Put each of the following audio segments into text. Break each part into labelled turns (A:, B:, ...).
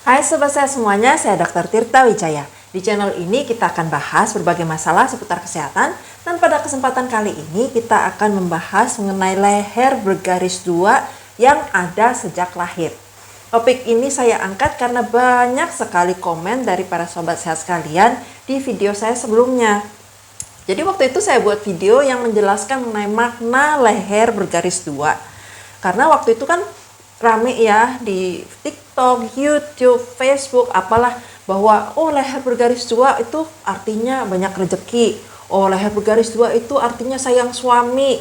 A: Hai sobat saya semuanya, saya Dr. Tirta Wijaya. Di channel ini kita akan bahas berbagai masalah seputar kesehatan, dan pada kesempatan kali ini kita akan membahas mengenai leher bergaris 2 yang ada sejak lahir. Topik ini saya angkat karena banyak sekali komen dari para sobat sehat sekalian di video saya sebelumnya. Jadi waktu itu saya buat video yang menjelaskan mengenai makna leher bergaris 2. Karena waktu itu kan rame ya di TikTok, YouTube, Facebook, apalah, bahwa leher bergaris 2 itu artinya banyak rezeki. Leher bergaris 2 itu artinya sayang suami.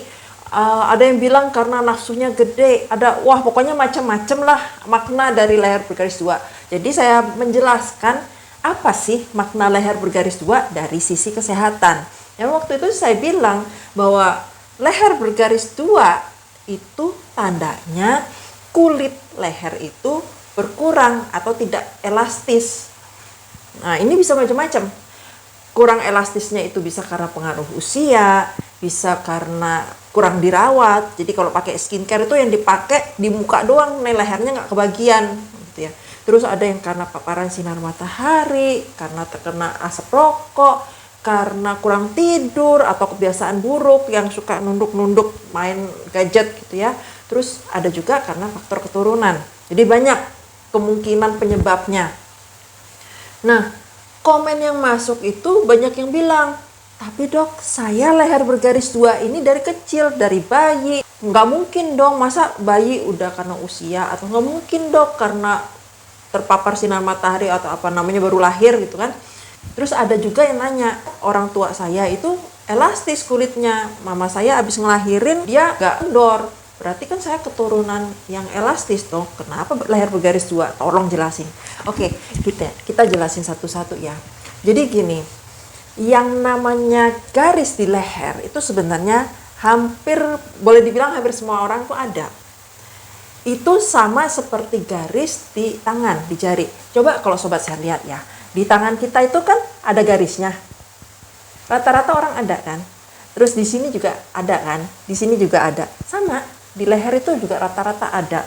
A: Ada yang bilang karena nafsunya gede. Pokoknya macam-macam lah makna dari leher bergaris 2. Jadi saya menjelaskan apa sih makna leher bergaris 2 dari sisi kesehatan. Yang waktu itu saya bilang bahwa leher bergaris 2 itu tandanya kulit leher itu berkurang atau tidak elastis. Nah, ini bisa macam-macam. Kurang elastisnya itu bisa karena pengaruh usia, bisa karena kurang dirawat. Jadi kalau pakai skincare itu yang dipakai di muka doang, lehernya nggak kebagian, gitu ya. Terus ada yang karena paparan sinar matahari, karena terkena asap rokok, karena kurang tidur atau kebiasaan buruk yang suka nunduk-nunduk main gadget gitu ya. Terus ada juga karena faktor keturunan. Jadi banyak kemungkinan penyebabnya. Nah, komen yang masuk itu banyak yang bilang, tapi dok, saya leher bergaris 2 ini dari kecil, dari bayi. Nggak mungkin dong, masa bayi udah karena usia, atau nggak mungkin dok karena terpapar sinar matahari atau apa namanya baru lahir gitu kan. Terus ada juga yang nanya, orang tua saya itu elastis kulitnya, mama saya abis ngelahirin dia nggak kendor. Berarti kan saya keturunan yang elastis dong. Kenapa leher bergaris 2? Tolong jelasin. Oke, kita jelasin satu-satu ya. Jadi gini, yang namanya garis di leher itu sebenarnya boleh dibilang hampir semua orang tuh ada. Itu sama seperti garis di tangan, di jari. Coba kalau sobat saya lihat ya, di tangan kita itu kan ada garisnya. Rata-rata orang ada kan. Terus di sini juga ada kan, di sini juga ada. Sama. Di leher itu juga rata-rata ada.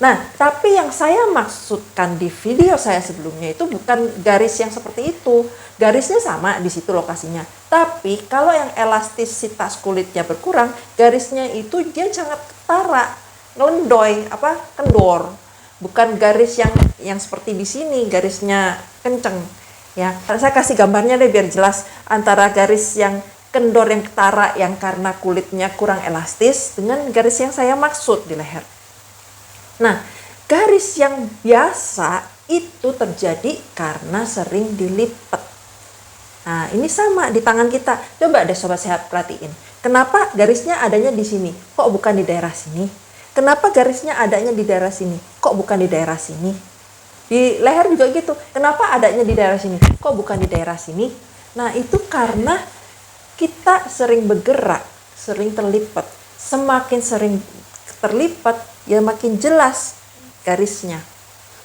A: Nah, tapi yang saya maksudkan di video saya sebelumnya itu bukan garis yang seperti itu. Garisnya sama di situ lokasinya. Tapi kalau yang elastisitas kulitnya berkurang, garisnya itu dia sangat ketara, ngelendoy, kendor. Bukan garis yang seperti di sini, garisnya kenceng. Ya, saya kasih gambarnya deh biar jelas antara garis yang kendor, yang ketara, yang karena kulitnya kurang elastis, dengan garis yang saya maksud di leher. Nah, garis yang biasa itu terjadi karena sering dilipat. Nah, ini sama di tangan kita. Coba deh sobat sehat perhatiin. Kenapa garisnya adanya di sini? Kok bukan di daerah sini? Kenapa garisnya adanya di daerah sini? Kok bukan di daerah sini? Di leher juga gitu. Kenapa adanya di daerah sini? Kok bukan di daerah sini? Nah, itu karena kita sering bergerak, sering terlipat. Semakin sering terlipat, ya makin jelas garisnya.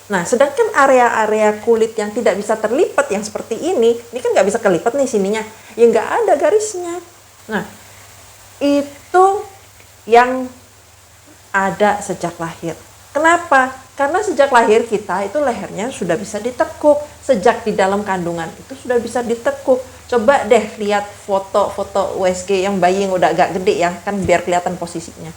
A: Nah, sedangkan area-area kulit yang tidak bisa terlipat, yang seperti ini kan nggak bisa kelipat nih sininya, ya nggak ada garisnya. Nah, itu yang ada sejak lahir. Kenapa? Karena sejak lahir kita itu lehernya sudah bisa ditekuk. Sejak di dalam kandungan itu sudah bisa ditekuk. Coba deh lihat foto-foto USG yang bayi yang udah agak gede ya, kan biar kelihatan posisinya.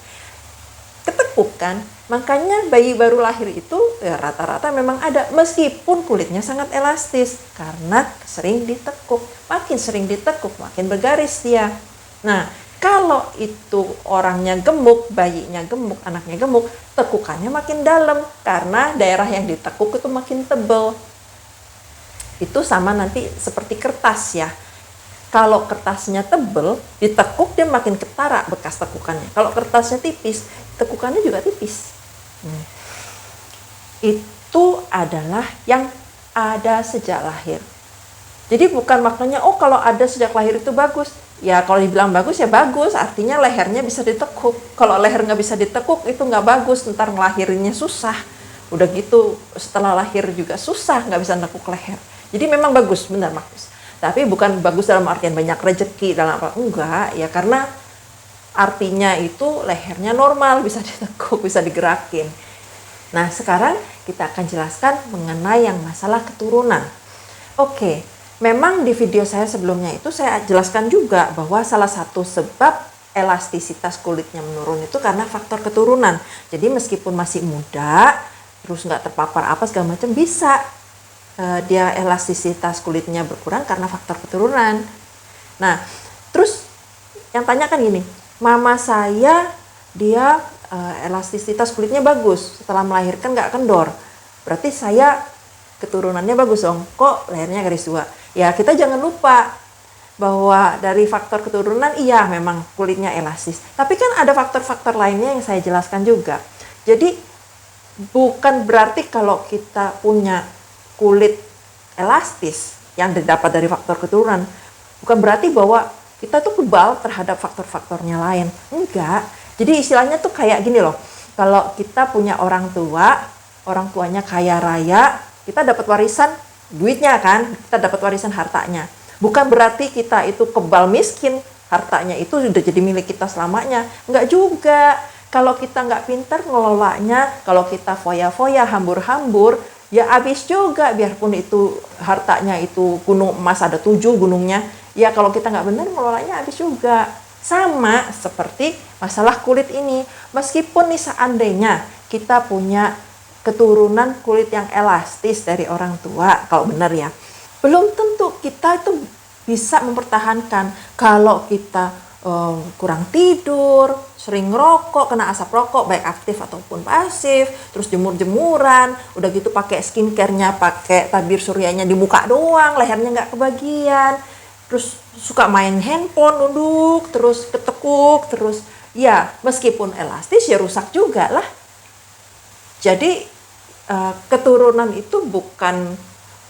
A: Ketekuk kan? Makanya bayi baru lahir itu ya rata-rata memang ada, meskipun kulitnya sangat elastis karena sering ditekuk. Makin sering ditekuk, makin bergaris dia. Nah, kalau itu orangnya gemuk, bayinya gemuk, anaknya gemuk, tekukannya makin dalam karena daerah yang ditekuk itu makin tebal. Itu sama nanti seperti kertas ya. Kalau kertasnya tebal, ditekuk dia makin ketara bekas tekukannya. Kalau kertasnya tipis, tekukannya juga tipis. Itu adalah yang ada sejak lahir. Jadi bukan maknanya kalau ada sejak lahir itu bagus. Ya kalau dibilang bagus ya bagus, artinya lehernya bisa ditekuk. Kalau leher nggak bisa ditekuk itu nggak bagus, ntar ngelahirinnya susah. Udah gitu setelah lahir juga susah, nggak bisa nekuk leher. Jadi memang bagus, benar bagus. Tapi bukan bagus dalam artian banyak rezeki, dalam apa? Enggak, ya karena artinya itu lehernya normal, bisa ditekuk, bisa digerakin. Nah sekarang kita akan jelaskan mengenai yang masalah keturunan. Oke, memang di video saya sebelumnya itu saya jelaskan juga bahwa salah satu sebab elastisitas kulitnya menurun itu karena faktor keturunan. Jadi meskipun masih muda, terus nggak terpapar apa segala macam, bisa dia elastisitas kulitnya berkurang karena faktor keturunan. Nah, terus yang tanya kan gini, mama saya dia elastisitas kulitnya bagus, setelah melahirkan nggak kendor, berarti saya keturunannya bagus dong, kok lehernya garis 2? Ya kita jangan lupa bahwa dari faktor keturunan iya memang kulitnya elastis, tapi kan ada faktor-faktor lainnya yang saya jelaskan juga. Jadi bukan berarti kalau kita punya kulit elastis yang didapat dari faktor keturunan, bukan berarti bahwa kita tuh kebal terhadap faktor-faktornya lain. Enggak. Jadi istilahnya tuh kayak gini loh, kalau kita punya orang tua, orang tuanya kaya raya, kita dapat warisan duitnya kan, kita dapat warisan hartanya. Bukan berarti kita itu kebal miskin, hartanya itu sudah jadi milik kita selamanya. Enggak juga. Kalau kita nggak pintar ngelolanya, kalau kita foya-foya, hambur-hambur, ya habis juga, biarpun itu hartanya itu gunung emas ada 7 gunungnya, ya kalau kita nggak benar ngelolanya habis juga. Sama seperti masalah kulit ini, meskipun nih seandainya kita punya keturunan kulit yang elastis dari orang tua, kalau benar ya, belum tentu kita itu bisa mempertahankan. Kalau kita kurang tidur, sering rokok, kena asap rokok baik aktif ataupun pasif, terus jemur-jemuran, udah gitu pakai skincare-nya, pakai tabir suryanya di muka doang, lehernya nggak kebagian, terus suka main handphone, duduk, terus ketekuk, terus ya meskipun elastis ya rusak juga lah. Jadi keturunan itu bukan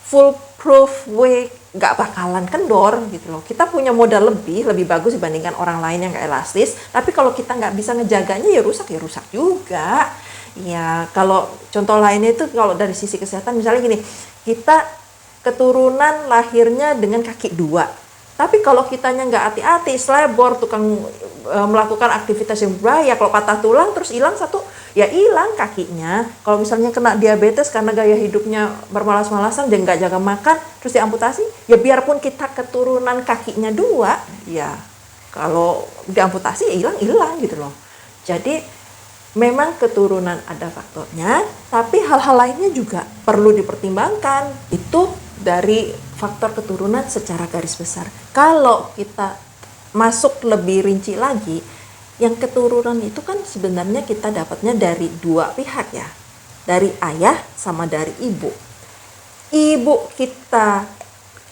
A: foolproof way, nggak bakalan kendor gitu loh. Kita punya modal lebih bagus dibandingkan orang lain yang nggak elastis, tapi kalau kita nggak bisa ngejaganya ya rusak juga. Ya kalau contoh lainnya itu kalau dari sisi kesehatan, misalnya gini, kita keturunan lahirnya dengan kaki 2, tapi kalau kitanya nggak hati-hati, selebor, tukang melakukan aktivitas yang berbahaya, kalau patah tulang terus hilang satu, ya hilang kakinya. Kalau misalnya kena diabetes karena gaya hidupnya bermalas-malasan dan nggak jaga makan, terus diamputasi, ya biarpun kita keturunan kakinya 2, ya kalau diamputasi ya hilang gitu loh. Jadi memang keturunan ada faktornya, tapi hal-hal lainnya juga perlu dipertimbangkan. Itu dari faktor keturunan secara garis besar. Kalau kita masuk lebih rinci lagi, yang keturunan itu kan sebenarnya kita dapatnya dari 2 pihak ya, dari ayah sama dari ibu. Ibu kita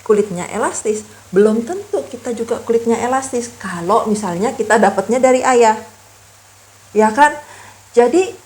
A: kulitnya elastis, belum tentu kita juga kulitnya elastis kalau misalnya kita dapatnya dari ayah, ya kan? Jadi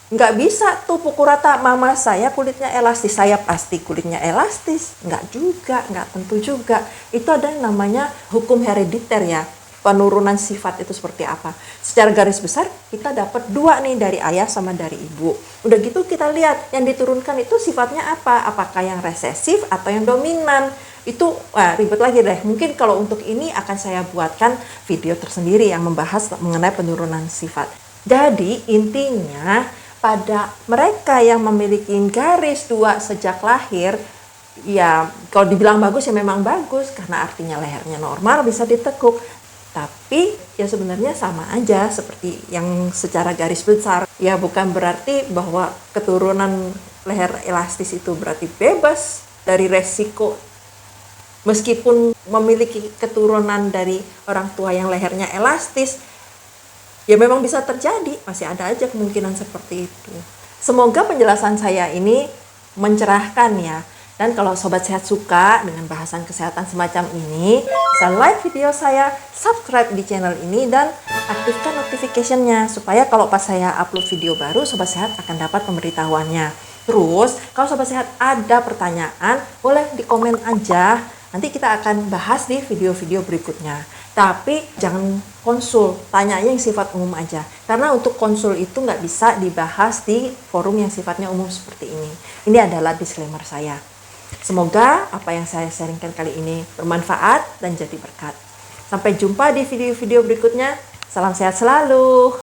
A: nggak bisa tuh pukul rata, mama saya kulitnya elastis, saya pasti kulitnya elastis. Nggak juga, nggak tentu juga. Itu ada yang namanya hukum herediter ya, penurunan sifat itu seperti apa. Secara garis besar kita dapat 2 nih, dari ayah sama dari ibu. Udah gitu kita lihat yang diturunkan itu sifatnya apa, apakah yang resesif atau yang dominan. Itu ribet lagi deh, mungkin kalau untuk ini akan saya buatkan video tersendiri yang membahas mengenai penurunan sifat. Jadi intinya pada mereka yang memiliki garis 2 sejak lahir, ya kalau dibilang bagus ya memang bagus karena artinya lehernya normal, bisa ditekuk. Tapi ya sebenarnya sama aja seperti yang secara garis besar. Ya bukan berarti bahwa keturunan leher elastis itu berarti bebas dari resiko. Meskipun memiliki keturunan dari orang tua yang lehernya elastis, ya memang bisa terjadi, masih ada aja kemungkinan seperti itu. Semoga penjelasan saya ini mencerahkan ya. Dan kalau Sobat Sehat suka dengan bahasan kesehatan semacam ini, bisa like video saya, subscribe di channel ini, dan aktifkan notification-nya supaya kalau pas saya upload video baru, Sobat Sehat akan dapat pemberitahuannya. Terus, kalau Sobat Sehat ada pertanyaan, boleh di komen aja. Nanti kita akan bahas di video-video berikutnya. Tapi jangan konsul, tanyanya yang sifat umum aja. Karena untuk konsul itu nggak bisa dibahas di forum yang sifatnya umum seperti ini. Ini adalah disclaimer saya. Semoga apa yang saya sharingkan kali ini bermanfaat dan jadi berkat. Sampai jumpa di video-video berikutnya. Salam sehat selalu.